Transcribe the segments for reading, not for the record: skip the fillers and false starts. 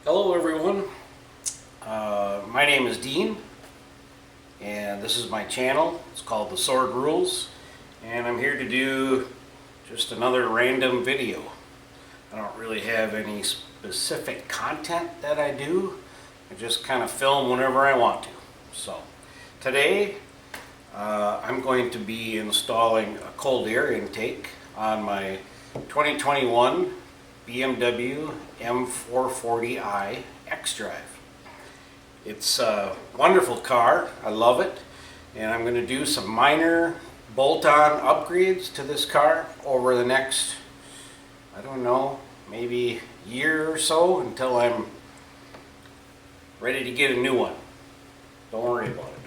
Hello everyone, my name is Dean and this is my channel. It's called The Sword Rules and I'm here to do just another random video. I don't really have any specific content that I do. I just kind of film whenever I want to. So today I'm going to be installing a cold air intake on my 2021 BMW M440i X-Drive. It's a wonderful car. I love it. And I'm going to do some minor bolt-on upgrades to this car over the next, I don't know, maybe year or so until I'm ready to get a new one. Don't worry about it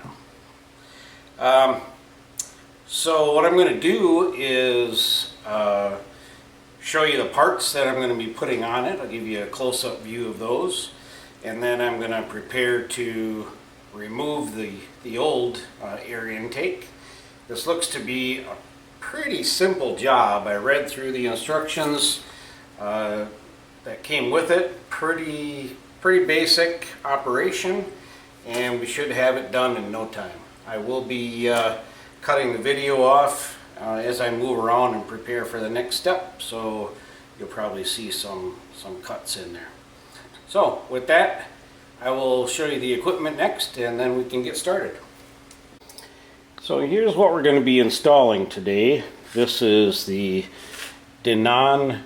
now. So what I'm going to do is show you the parts that I'm going to be putting on it. I'll give you a close-up view of those, and then I'm going to prepare to remove the old air intake. This looks to be a pretty simple job. I read through the instructions that came with it. Pretty basic operation, and we should have it done in no time. I will be cutting the video off as I move around and prepare for the next step, so you'll probably see some cuts in there. So with that, I will show you the equipment next and then we can get started. So here's what we're going to be installing today. This is the Dinan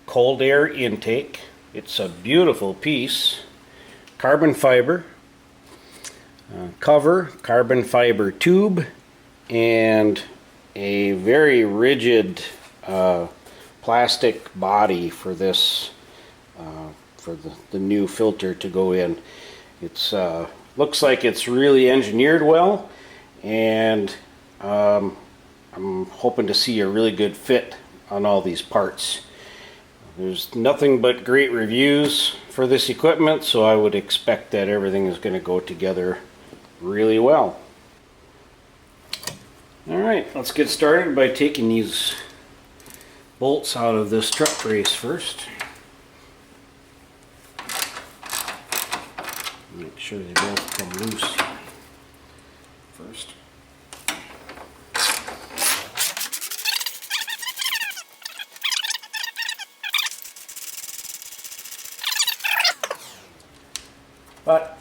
cold air intake. It's a beautiful piece. Carbon fiber cover, carbon fiber tube, and a very rigid plastic body for this, for the new filter to go in. It's looks like it's really engineered well, and I'm hoping to see a really good fit on all these parts. There's nothing but great reviews for this equipment, so I would expect that everything is going to go together really well. Alright, let's get started by taking these bolts out of the strut brace first. Make sure they both come loose first. But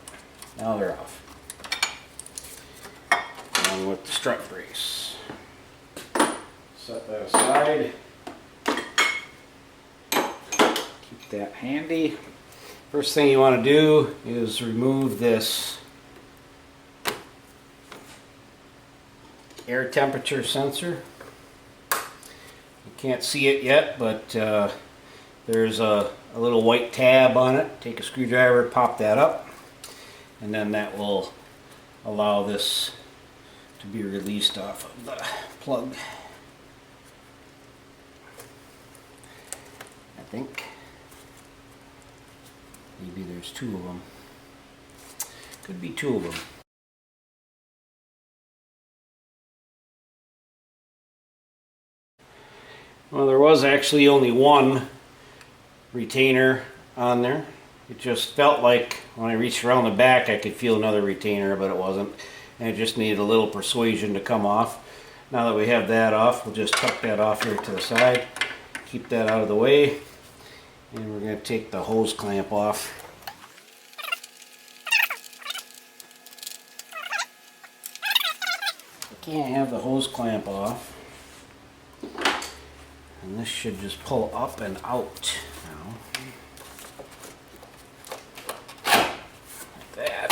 now they're off. Along with the strut brace. Set that aside. Keep that handy. First thing you want to do is remove this air temperature sensor. You can't see it yet, but there's a little white tab on it. Take a screwdriver, pop that up, and then that will allow this to be released off of the plug. I think maybe there's two of them. Could be two of them. Well, there was actually only one retainer on there. It just felt like when I reached around the back I could feel another retainer, but it wasn't. And it just needed a little persuasion to come off. Now that we have that off, we'll just tuck that off here to the side. Keep that out of the way. And we're going to take the hose clamp off. I can't have the hose clamp off. And this should just pull up and out now. Like that.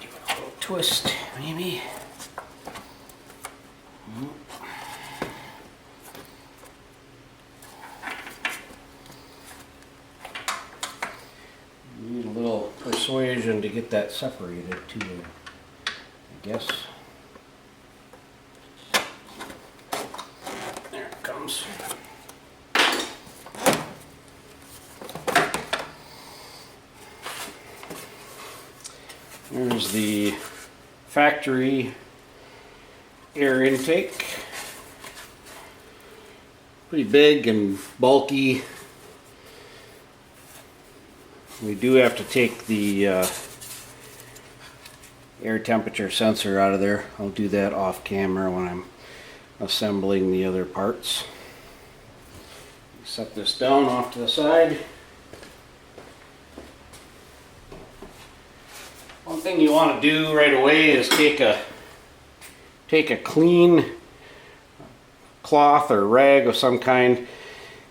Give it a little twist, maybe. Need a little persuasion to get that separated too, I guess. There it comes. There's the factory air intake. pretty big and bulky. We do have to take the air temperature sensor out of there. I'll do that off camera when I'm assembling the other parts. Set this down off to the side. One thing you want to do right away is take a clean cloth or rag of some kind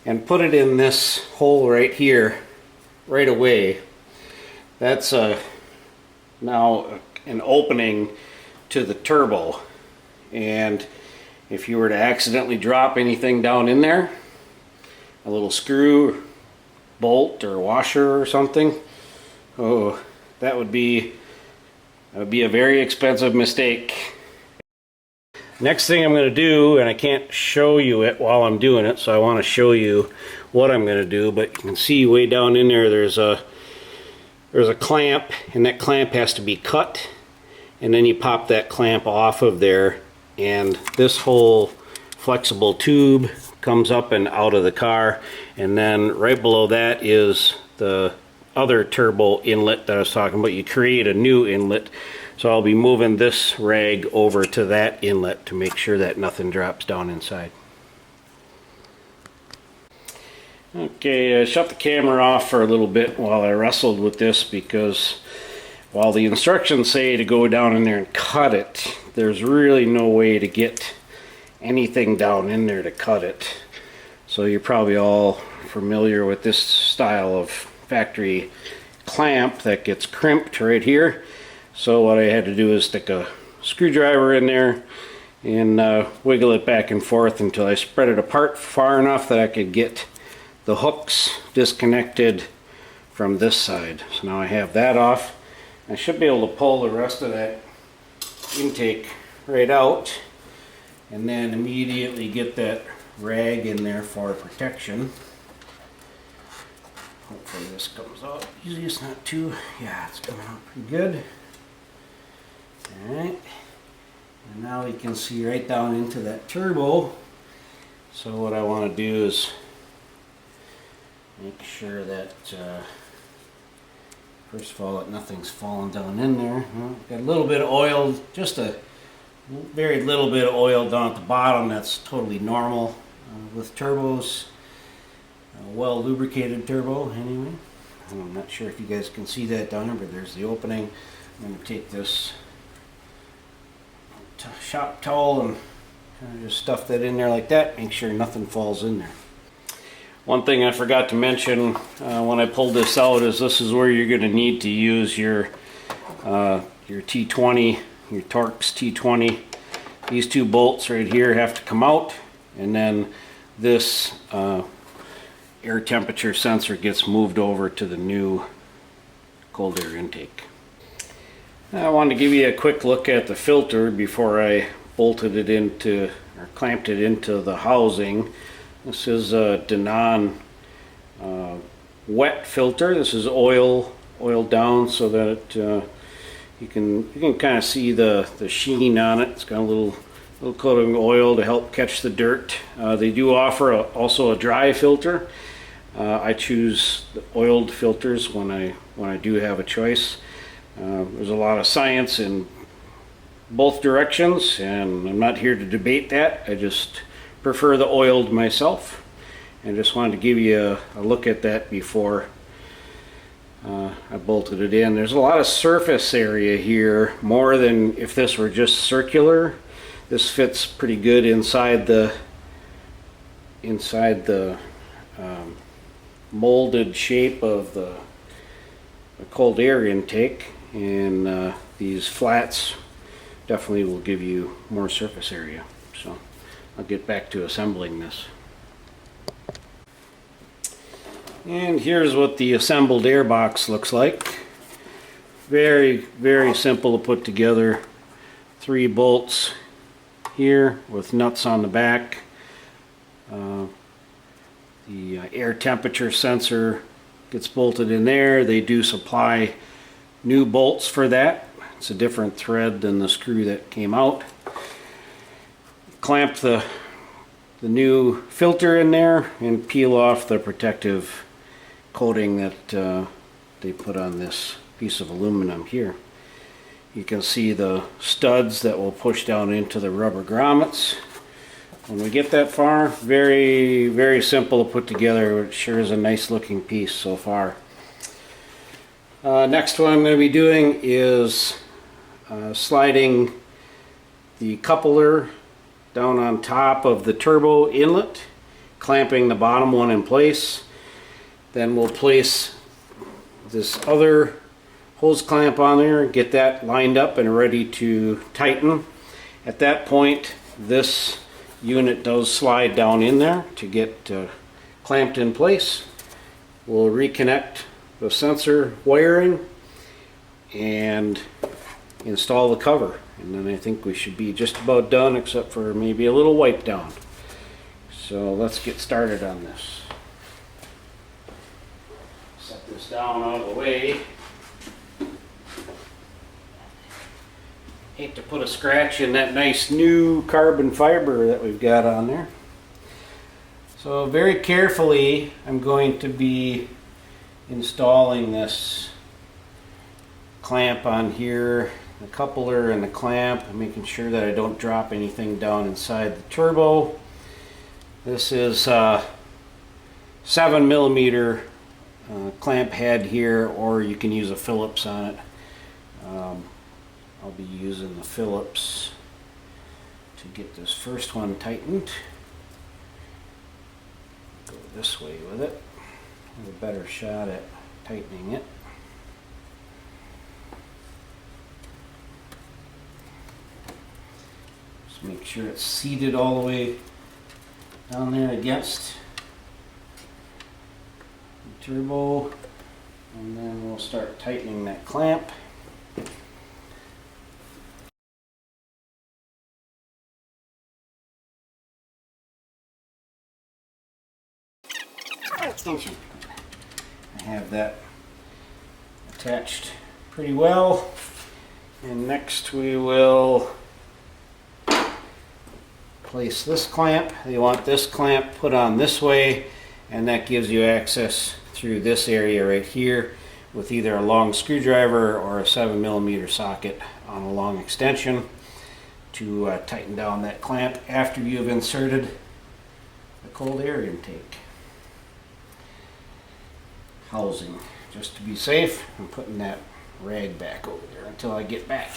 and put it in this hole right here right away. That's now an opening to the turbo, and if you were to accidentally drop anything down in there, a little screw, bolt, or washer or something, oh, that would be a very expensive mistake. Next thing I'm going to do, and I can't show you it while I'm doing it, so I want to show you what I'm going to do, but you can see way down in there there's a clamp, and that clamp has to be cut, and then you pop that clamp off of there, and this whole flexible tube comes up and out of the car, and then right below that is the other turbo inlet that I was talking about. You create a new inlet, so I'll be moving this rag over to that inlet to make sure that nothing drops down inside. Okay, I shut the camera off for a little bit while I wrestled with this, because while the instructions say to go down in there and cut it, there's really no way to get anything down in there to cut it. So you're probably all familiar with this style of factory clamp that gets crimped right here. So what I had to do is stick a screwdriver in there and wiggle it back and forth until I spread it apart far enough that I could get the hooks disconnected from this side. So now I have that off. I should be able to pull the rest of that intake right out and then immediately get that rag in there for protection. Hopefully this comes out easy. It's not too, yeah, it's coming out pretty good. Alright, and now we can see right down into that turbo. So what I want to do is make sure that first of all that nothing's falling down in there. Got a little bit of oil, just a very little bit of oil down at the bottom. That's totally normal with turbos. Well lubricated turbo anyway. I'm not sure if you guys can see that down there, but there's the opening. I'm going to take this shop towel and kind of just stuff that in there like that, make sure nothing falls in there. One thing I forgot to mention when I pulled this out is this is where you're going to need to use your T20, your Torx T20. These two bolts right here have to come out, and then this air temperature sensor gets moved over to the new cold air intake. I wanted to give you a quick look at the filter before I bolted it into or clamped it into the housing. This is a Dinan wet filter. This is oiled down so that you can kind of see the sheen on it. It's got a little coating of oil to help catch the dirt. They do offer also a dry filter. I choose the oiled filters when I do have a choice. There's a lot of science in both directions, and I'm not here to debate that. I just prefer the oiled myself, and just wanted to give you a look at that before I bolted it in. There's a lot of surface area here, more than if this were just circular. This fits pretty good inside the molded shape of the cold air intake, and these flats definitely will give you more surface area. So I'll get back to assembling this. And here's what the assembled air box looks like. Very, very simple to put together. 3 bolts here with nuts on the back. The air temperature sensor gets bolted in there. They do supply new bolts for that. It's a different thread than the screw that came out. Clamp the the new filter in there and peel off the protective coating that they put on this piece of aluminum here. You can see the studs that will push down into the rubber grommets. When we get that far, very, very simple to put together. It sure is a nice looking piece so far. Next, what I'm going to be doing is sliding the coupler down on top of the turbo inlet, clamping the bottom one in place. Then we'll place this other hose clamp on there, get that lined up and ready to tighten. At that point, this unit does slide down in there to get clamped in place. We'll reconnect the sensor wiring and install the cover, and then I think we should be just about done, except for maybe a little wipe down. So let's get started on this. Set this down out of the way. Hate to put a scratch in that nice new carbon fiber that we've got on there. So very carefully I'm going to be installing this clamp on here, the coupler and the clamp, making sure that I don't drop anything down inside the turbo. This is 7mm clamp head here, or you can use a Phillips on it. I'll be using the Phillips to get this first one tightened. Go this way with it. Have a better shot at tightening it. Just make sure it's seated all the way down there against the turbo, and then we'll start tightening that clamp. Extension. I have that attached pretty well, and next we will place this clamp. You want this clamp put on this way, and that gives you access through this area right here with either a long screwdriver or a 7mm socket on a long extension to tighten down that clamp after you've inserted the cold air intake housing. Just to be safe, I'm putting that rag back over there until I get back.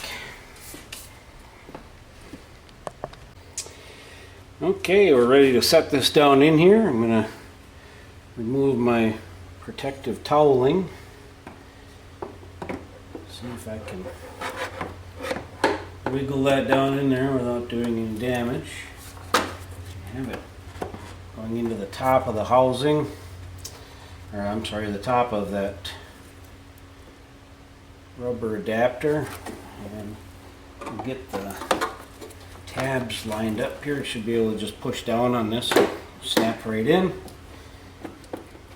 Okay, we're ready to set this down in here. I'm going to remove my protective toweling. See if I can wiggle that down in there without doing any damage. Have it going into the top of the housing. Or I'm sorry, the top of that rubber adapter, and we'll get the tabs lined up here. Should be able to just push down on this and snap right in.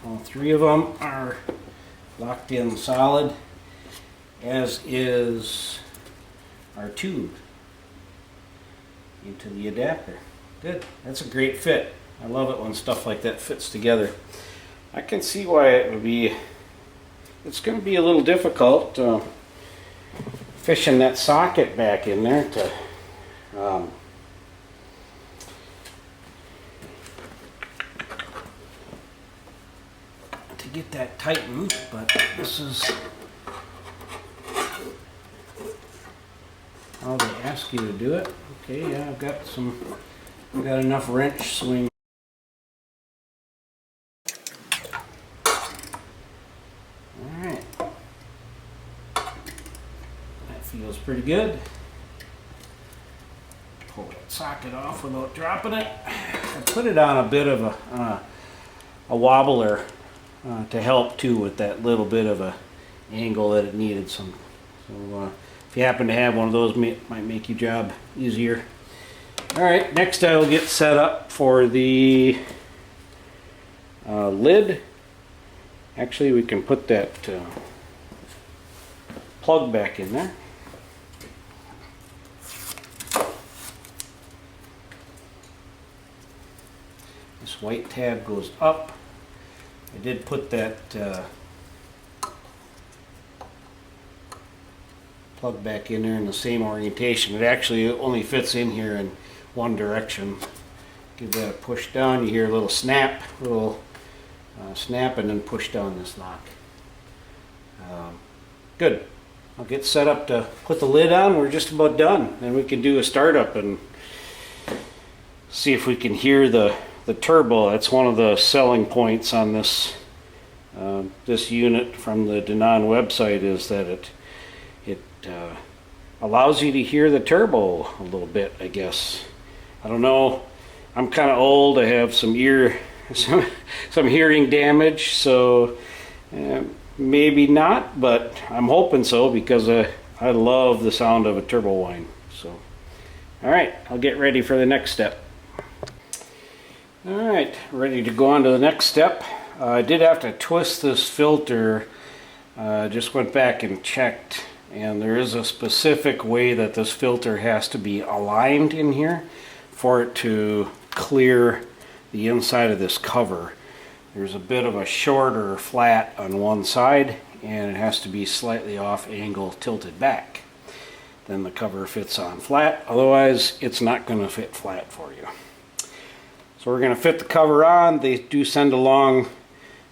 All three of them are locked in solid, as is our tube into the adapter. Good. That's a great fit. I love it when stuff like that fits together. I can see why it would be, it's going to be a little difficult fishing that socket back in there to get that tightened, but this is how they ask you to do it. Okay, yeah, I've got enough wrench swing. Feels pretty good. Pull that socket off without dropping it. I put it on a bit of a wobbler to help too with that little bit of a angle that it needed. So if you happen to have one of those, might make your job easier. All right, next I will get set up for the lid. Actually, we can put that plug back in there. white tab goes up. I did put that plug back in there in the same orientation. It actually only fits in here in one direction. Give that a push down, you hear a little snap, snap, and then push down this lock. Good. I'll get set up to put the lid on. We're just about done. Then we can do a startup and see if we can hear the turbo. That's one of the selling points on this this unit from the Dinan website, is that it allows you to hear the turbo a little bit, I guess. I don't know. I'm kind of old. I have some hearing damage, so maybe not, but I'm hoping so, because I love the sound of a turbo whine. So, all right, I'll get ready for the next step. All right, ready to go on to the next step. I did have to twist this filter. Just went back and checked, and there is a specific way that this filter has to be aligned in here for it to clear the inside of this cover. There's a bit of a shorter flat on one side, and it has to be slightly off angle tilted back. Then the cover fits on flat, otherwise it's not going to fit flat for you. So we're going to fit the cover on. They do send along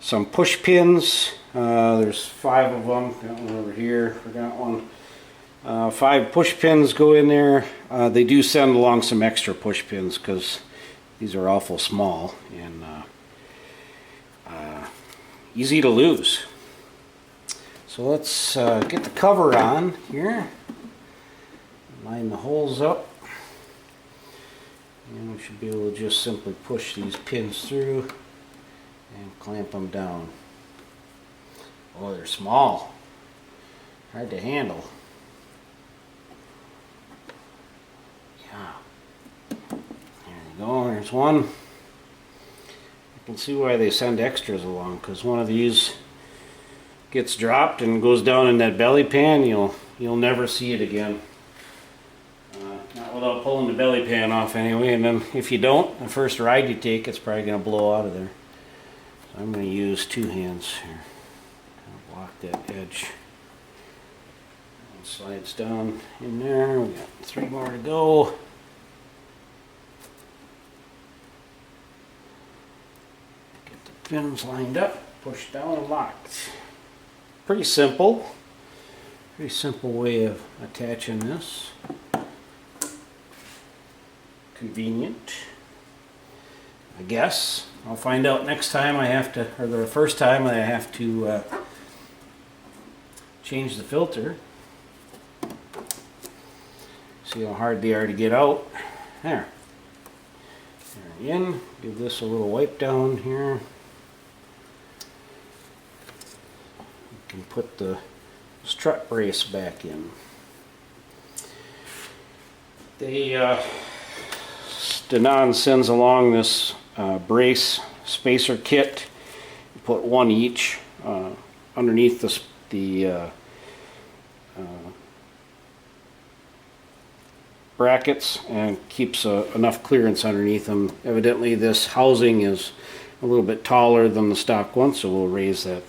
some push pins. There's 5 of them. Got one over here, forgot one. 5 push pins go in there. They do send along some extra push pins because these are awful small and easy to lose. So let's get the cover on here. Line the holes up. And we should be able to just simply push these pins through and clamp them down. Oh, they're small. Hard to handle. Yeah. There you go, there's one. You can see why they send extras along, because one of these gets dropped and goes down in that belly pan, you'll never see it again. Not without pulling the belly pan off anyway, and then if you don't, the first ride you take, it's probably going to blow out of there. So I'm going to use 2 hands here. Block that edge. It slides down in there. We got 3 more to go. Get the pins lined up, push down and locked. Pretty simple. Pretty simple way of attaching this. Convenient, I guess. I'll find out next time I have to, or the first time I have to change the filter. See how hard they are to get out. There. There in. Give this a little wipe down here. You can put the strut brace back in. Dinan sends along this brace spacer kit. You put 1 each underneath the brackets, and keeps enough clearance underneath them. Evidently this housing is a little bit taller than the stock one, so we'll raise that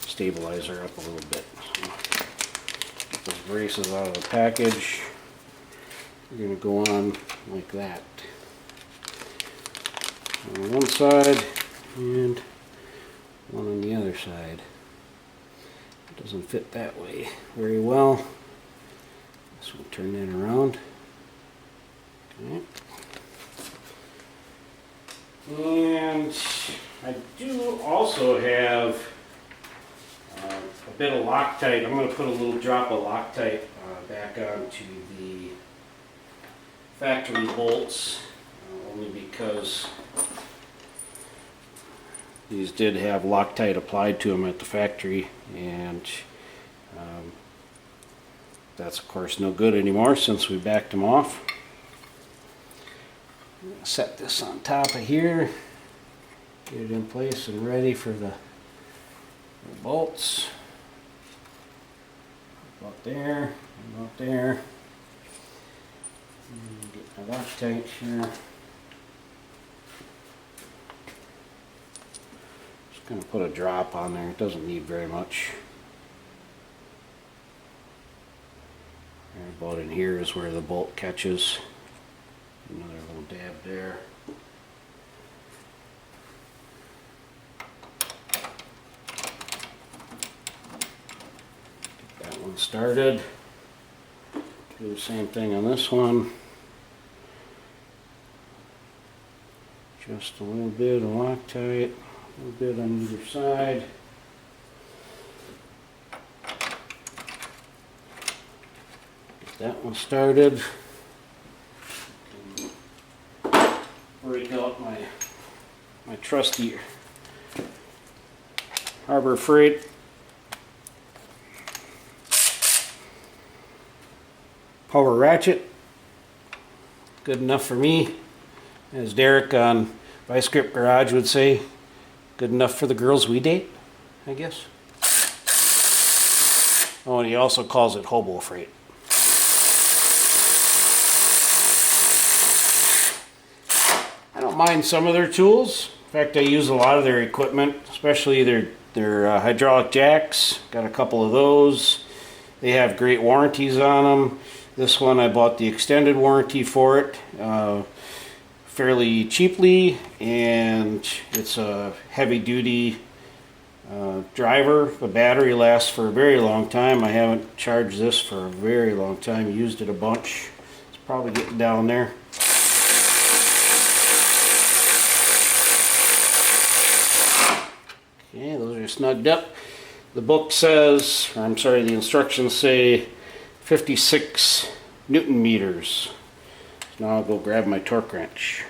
stabilizer up a little bit. So, get those braces out of the package. We're going to go on like that. On one side and one on the other side. It doesn't fit that way very well. So we'll turn that around. Okay. And I do also have a bit of Loctite. I'm going to put a little drop of Loctite back onto the factory bolts, only because these did have Loctite applied to them at the factory, and that's of course no good anymore since we backed them off. Set this on top of here, get it in place and ready for the bolts. About there, about there. And get my Loctite here. going to put a drop on there. It doesn't need very much. Right about in here is where the bolt catches. Another little dab there. Get that one started. Do the same thing on this one. Just a little bit of Loctite, a little bit on either side. Get that one started. Break out my trusty Harbor Freight power ratchet. Good enough for me. As Derek on Vice Grip Garage would say, good enough for the girls we date, I guess. Oh, and he also calls it hobo freight. I don't mind some of their tools. In fact, I use a lot of their equipment, especially their hydraulic jacks. Got a couple of those. They have great warranties on them. This one I bought the extended warranty for it. Fairly cheaply, and it's a heavy-duty driver. The battery lasts for a very long time. I haven't charged this for a very long time. Used it a bunch. It's probably getting down there. Okay, those are snugged up. The book says, or I'm sorry, the instructions say 56 Newton meters. Now I'll go grab my torque wrench.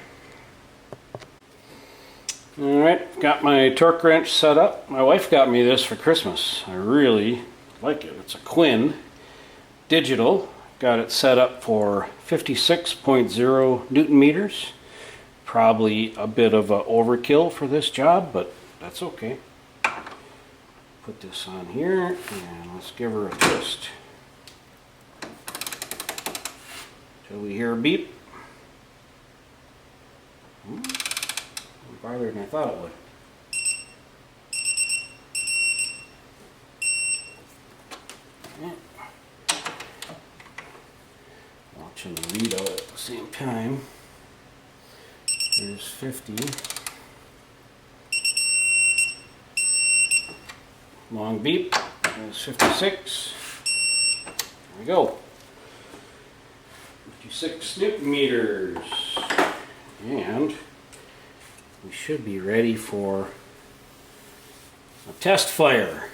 Alright, got my torque wrench set up. My wife got me this for Christmas. I really like it. It's a Quinn digital. Got it set up for 56.0 Newton meters. Probably a bit of an overkill for this job, but that's okay. Put this on here and let's give her a twist. Till we hear a beep. Farther than I thought it would. Yeah. Watching the readout at the same time. There's 50. Long beep. There's 56. There we go. 56 Newton meters. And we should be ready for a test fire.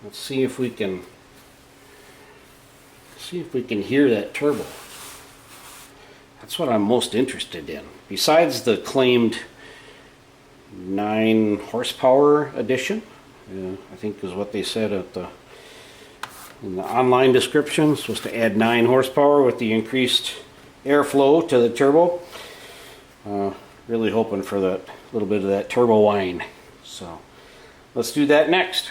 Let's see if we can hear that turbo. That's what I'm most interested in. Besides the claimed 9 horsepower edition, I think is what they said in the online description. It's supposed to add 9 horsepower with the increased airflow to the turbo. Really hoping for that little bit of that turbo whine. So let's do that next.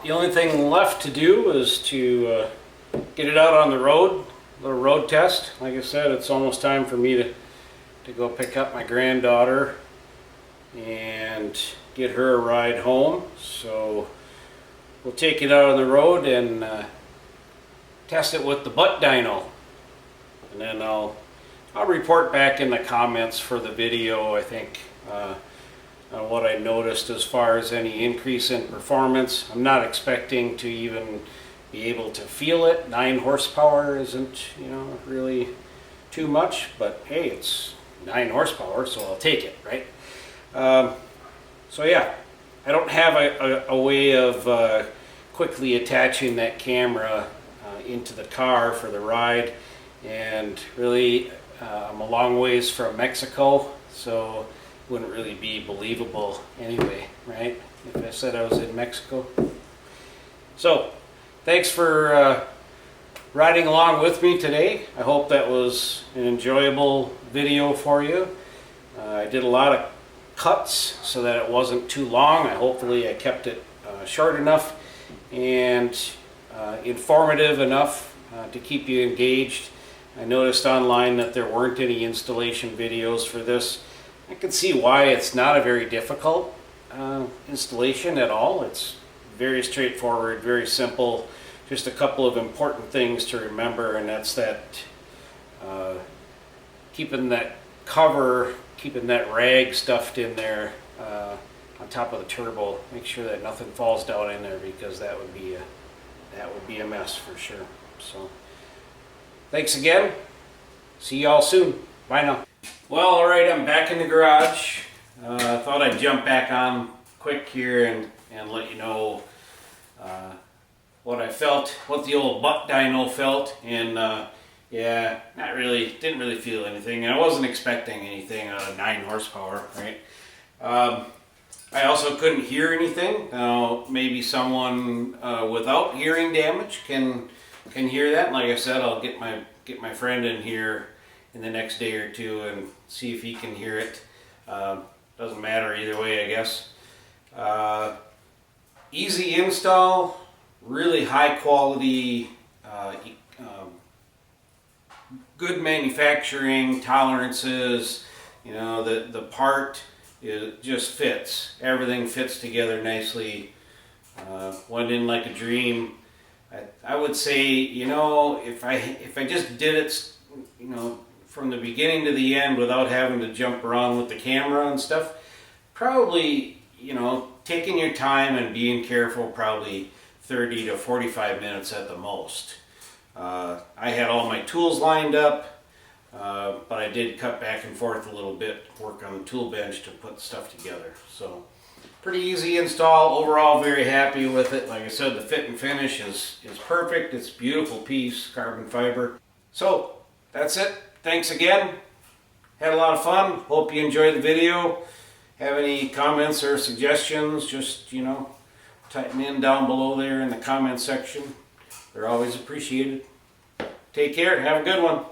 The only thing left to do is to get it out on the road, a little road test. Like I said, it's almost time for me to go pick up my granddaughter and get her a ride home. So we'll take it out on the road and test it with the butt dyno. And then I'll report back in the comments for the video, I think, on what I noticed as far as any increase in performance. I'm not expecting to even be able to feel it. 9 horsepower isn't, really too much, but hey, it's 9 horsepower, so I'll take it, right? So yeah, I don't have a way of quickly attaching that camera into the car for the ride. And really, I'm a long ways from Mexico, so it wouldn't really be believable anyway, right? If I said I was in Mexico. So, thanks for riding along with me today. I hope that was an enjoyable video for you. I did a lot of cuts so that it wasn't too long. Hopefully I kept it short enough and informative enough to keep you engaged. I noticed online that there weren't any installation videos for this. I can see why. It's not a very difficult installation at all. It's very straightforward, very simple. Just a couple of important things to remember, and that's that keeping that cover, keeping that rag stuffed in there on top of the turbo. Make sure that nothing falls down in there, because that would be a mess for sure. So thanks again. See y'all soon. Bye now. Well, all right, I'm back in the garage. I thought I'd jump back on quick here and let you know what I felt, what the old butt dyno felt, and yeah, didn't really feel anything, and I wasn't expecting anything out of 9 horsepower, right? I also couldn't hear anything. Now, maybe someone without hearing damage can hear that. Like I said, I'll get my friend in here in the next day or two and see if he can hear it. Doesn't matter either way, I guess. Easy install, really high quality, good manufacturing tolerances. You know, the part just fits. Everything fits together nicely. Went in like a dream. I would say, you know, if I just did it, you know, from the beginning to the end without having to jump around with the camera and stuff, probably, you know, taking your time and being careful, probably 30 to 45 minutes at the most. I had all my tools lined up, but I did cut back and forth a little bit, work on the tool bench to put stuff together. So pretty easy install. Overall, very happy with it. Like I said, the fit and finish is perfect. It's a beautiful piece, carbon fiber. So that's it. Thanks again. Had a lot of fun. Hope you enjoyed the video. Have any comments or suggestions, just, you know, type them in down below there in the comment section. They're always appreciated. Take care. Have a good one.